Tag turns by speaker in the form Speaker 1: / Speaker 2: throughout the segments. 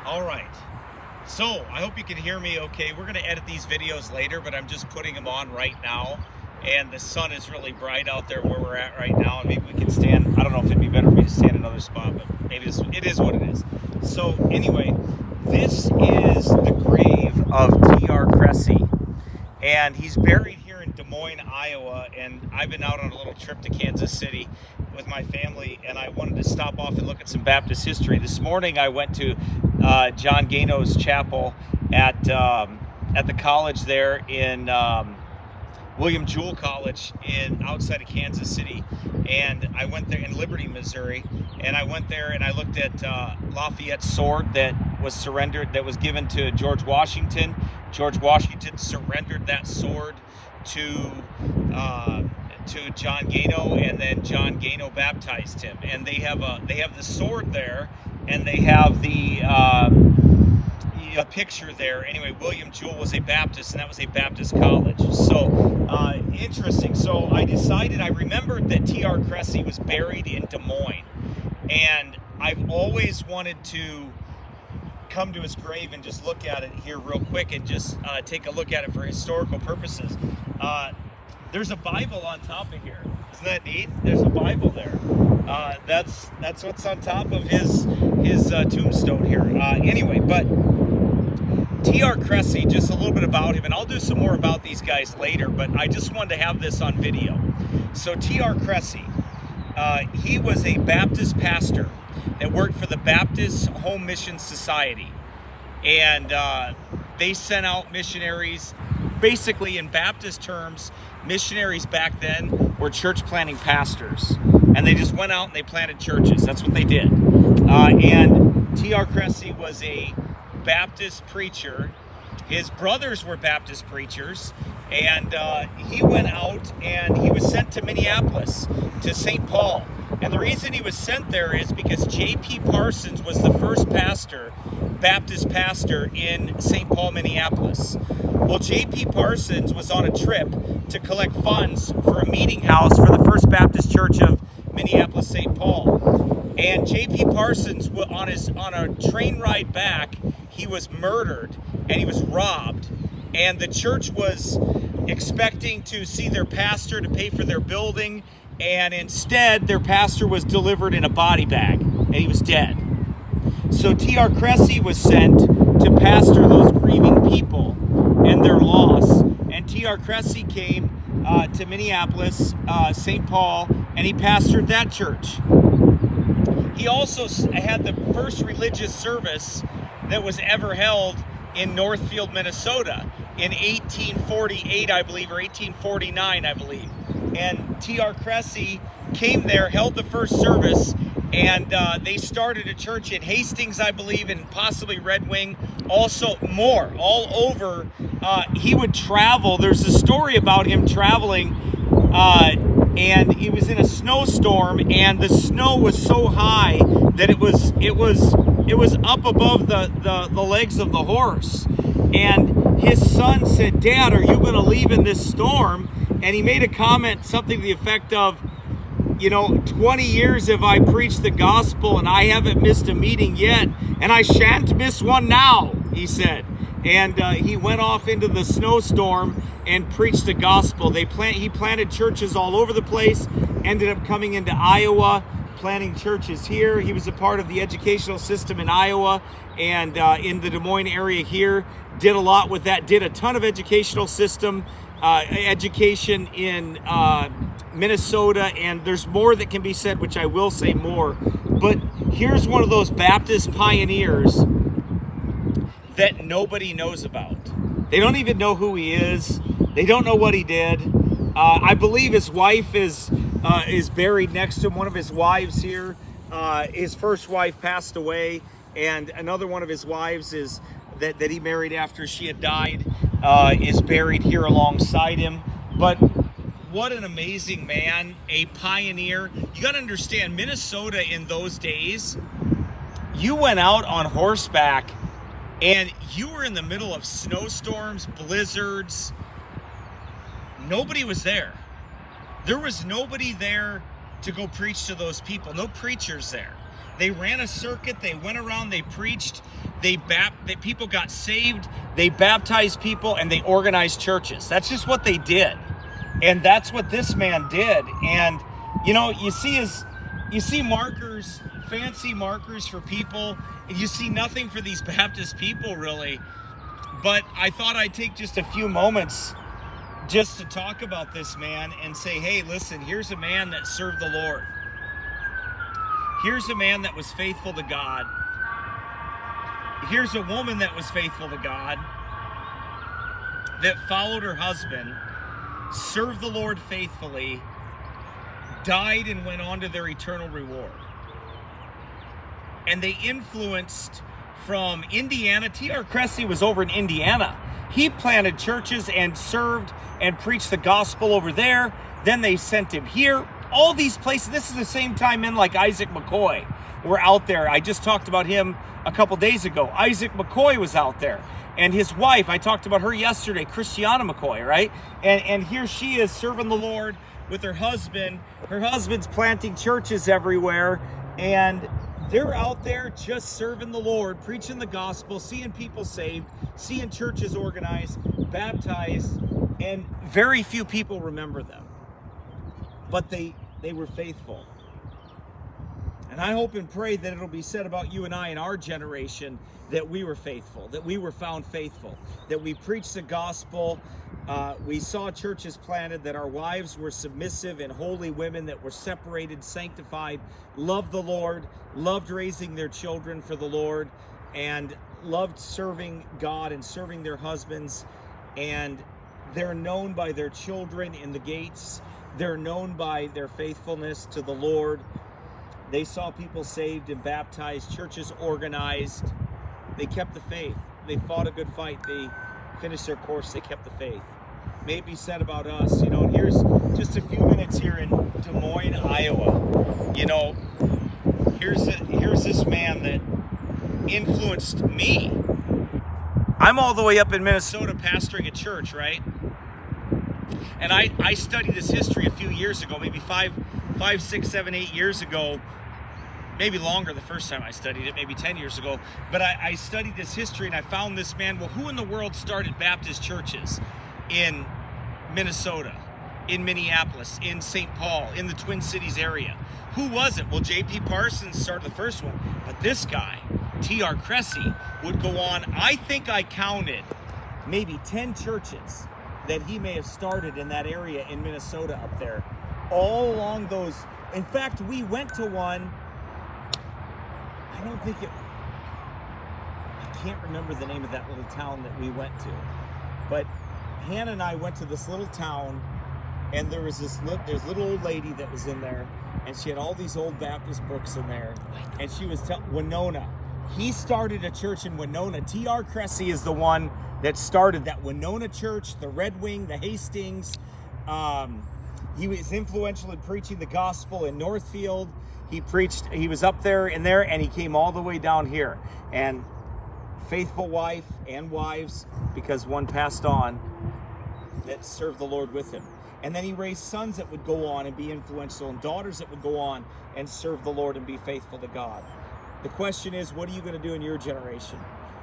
Speaker 1: All right. So I hope you can hear me okay. We're going to edit these videos later, but I'm just putting them on right now. And the sun is really bright out there where we're at right now. And maybe we can stand, I don't know if it'd be better for me to stand in another spot, but maybe it is what it is. So anyway, this is the grave of TR Cressy. And he's buried here in Des Moines, Iowa. And I've been out on a little trip to Kansas City with my family, and I wanted to stop off and look at some Baptist history. This morning I went to John Gano's chapel at the college there in William Jewell College outside of Kansas City, and I went there in Liberty, Missouri, and I went there and I looked at Lafayette's sword that was surrendered, that was given to George Washington. George Washington surrendered that sword to John Gano, and then John Gano baptized him. And they have the sword there, and they have a picture there. Anyway, William Jewell was a Baptist, and that was a Baptist college. So interesting. So I remembered that TR Cressy was buried in Des Moines, and I've always wanted to come to his grave and just look at it here real quick and just take a look at it for historical purposes. There's a Bible on top of here. Isn't that neat? There's a Bible there. That's what's on top of his tombstone here. Anyway, but TR Cressy, just a little bit about him, and I'll do some more about these guys later, but I just wanted to have this on video. So TR Cressy, he was a Baptist pastor that worked for the Baptist Home Mission Society, and they sent out missionaries. Basically, in Baptist terms, missionaries back then were church planting pastors, and they just went out and they planted churches. That's what they did. And TR Cressy was a Baptist preacher. His brothers were Baptist preachers, and he went out and he was sent to Minneapolis, to St. Paul. And the reason he was sent there is because J.P. Parsons was the first Baptist pastor in St. Paul, Minneapolis. Well, J.P. Parsons was on a trip to collect funds for a meeting house for the First Baptist Church of Minneapolis, St. Paul. And J.P. Parsons, on a train ride back, he was murdered and he was robbed. And the church was expecting to see their pastor to pay for their building, and instead their pastor was delivered in a body bag and he was dead. So TR Cressy was sent to pastor those grieving people and their loss. And TR Cressy came to Minneapolis, St. Paul, and he pastored that church. He also had the first religious service that was ever held in Northfield, Minnesota in 1848, I believe, or 1849, I believe. And TR Cressy came there, held the first service, and they started a church in Hastings, I believe, and possibly Red Wing, also more, all over. He would travel. There's a story about him traveling, and he was in a snowstorm, and the snow was so high that it was up above the legs of the horse. And his son said, "Dad, are you going to leave in this storm?" And he made a comment, something to the effect of, 20 years have I preached the gospel and I haven't missed a meeting yet, and I shan't miss one now, he said. And he went off into the snowstorm and preached the gospel. He planted churches all over the place, ended up coming into Iowa, planting churches here. He was a part of the educational system in Iowa and in the Des Moines area here. Did a lot with that, did a ton of educational system, education in Minnesota, and there's more that can be said, which I will say more. But here's one of those Baptist pioneers that nobody knows about. They don't even know who he is. They don't know what he did. I believe his wife is buried next to him. One of his wives here, his first wife passed away, and another one of his wives is that he married after she had died, is buried here alongside him. But what an amazing man, a pioneer. You got to understand, Minnesota in those days, you went out on horseback and you were in the middle of snowstorms, blizzards. Nobody was there. There was nobody there to go preach to those people. No preachers there. They ran a circuit. They went around. They preached. People got saved. They baptized people, and they organized churches. That's just what they did, and that's what this man did. And you see markers, fancy markers for people, and you see nothing for these Baptist people really. But I thought I'd take just a few moments just to talk about this man and say, hey, listen, here's a man that served the Lord. Here's a man that was faithful to God. Here's a woman that was faithful to God, that followed her husband, served the Lord faithfully, died and went on to their eternal reward. And they influenced from Indiana. TR Cressy was over in Indiana. He planted churches and served and preached the gospel over there. Then they sent him here. All these places. This is the same time men like Isaac McCoy were out there. I just talked about him a couple days ago. Isaac McCoy was out there. And his wife, I talked about her yesterday, Christiana McCoy, right? And here she is serving the Lord with her husband. Her husband's planting churches everywhere. And they're out there just serving the Lord, preaching the gospel, seeing people saved, seeing churches organized, baptized, and very few people remember them. But they were faithful. And I hope and pray that it'll be said about you and I in our generation that we were faithful, that we were found faithful, that we preached the gospel, we saw churches planted, that our wives were submissive and holy women that were separated, sanctified, loved the Lord, loved raising their children for the Lord, and loved serving God and serving their husbands. And they're known by their children in the gates. They're known by their faithfulness to the Lord. They saw people saved and baptized, churches organized. They kept the faith. They fought a good fight. They finished their course. They kept the faith. May it be said about us, and here's just a few minutes here in Des Moines, Iowa. Here's this man that influenced me. I'm all the way up in Minnesota pastoring a church, right? And I studied this history a few years ago, maybe 5, 6, 7, 8 years ago, maybe longer the first time I studied it, maybe 10 years ago. But I studied this history and I found this man. Well, who in the world started Baptist churches in Minnesota, in Minneapolis, in St. Paul, in the Twin Cities area? Who was it? Well, J.P. Parsons started the first one. But this guy, TR Cressy, would go on. I think I counted maybe 10 churches that he may have started in that area in Minnesota up there, all along those. In fact, we went to one, I can't remember the name of that little town that we went to, but Hannah and I went to this little town, and there was this little old lady that was in there, and she had all these old Baptist books in there, and she was Winona. He started a church in Winona. TR Cressy is the one that started that Winona church, the Red Wing, the Hastings. He was influential in preaching the gospel in Northfield. He was up there and he came all the way down here. And faithful wife and wives, because one passed on, that served the Lord with him. And then he raised sons that would go on and be influential, and daughters that would go on and serve the Lord and be faithful to God. The question is, what are you going to do in your generation?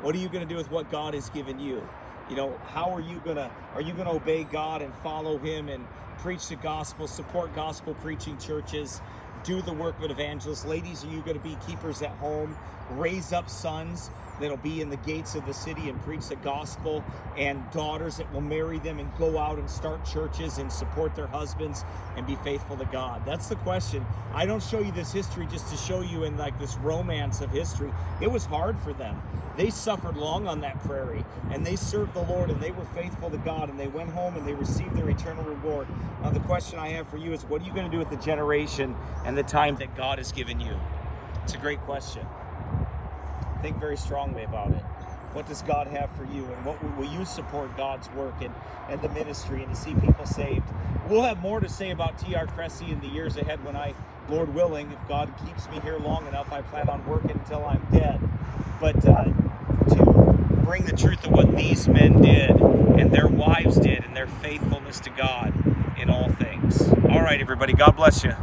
Speaker 1: What are you going to do with what God has given you? How are you going to obey God and follow him and preach the gospel, support gospel preaching churches, do the work of an evangelist? Ladies, are you going to be keepers at home, raise up sons that'll be in the gates of the city and preach the gospel, and daughters that will marry them and go out and start churches and support their husbands and be faithful to God? That's the question. I don't show you this history just to show you in like this romance of history. It was hard for them. They suffered long on that prairie, and they served the Lord, and they were faithful to God, and they went home and they received their eternal reward. Now the question I have for you is, what are you going to do with the generation and the time that God has given you? It's a great question. Think very strongly about it. What does God have for you, and what will you support God's work and the ministry, and to see people saved? We'll have more to say about TR Cressy in the years ahead when Lord willing, if God keeps me here long enough, I plan on working until I'm dead. But to bring the truth of what these men did and their wives did and their faithfulness to God in all things. All right, everybody, God bless you.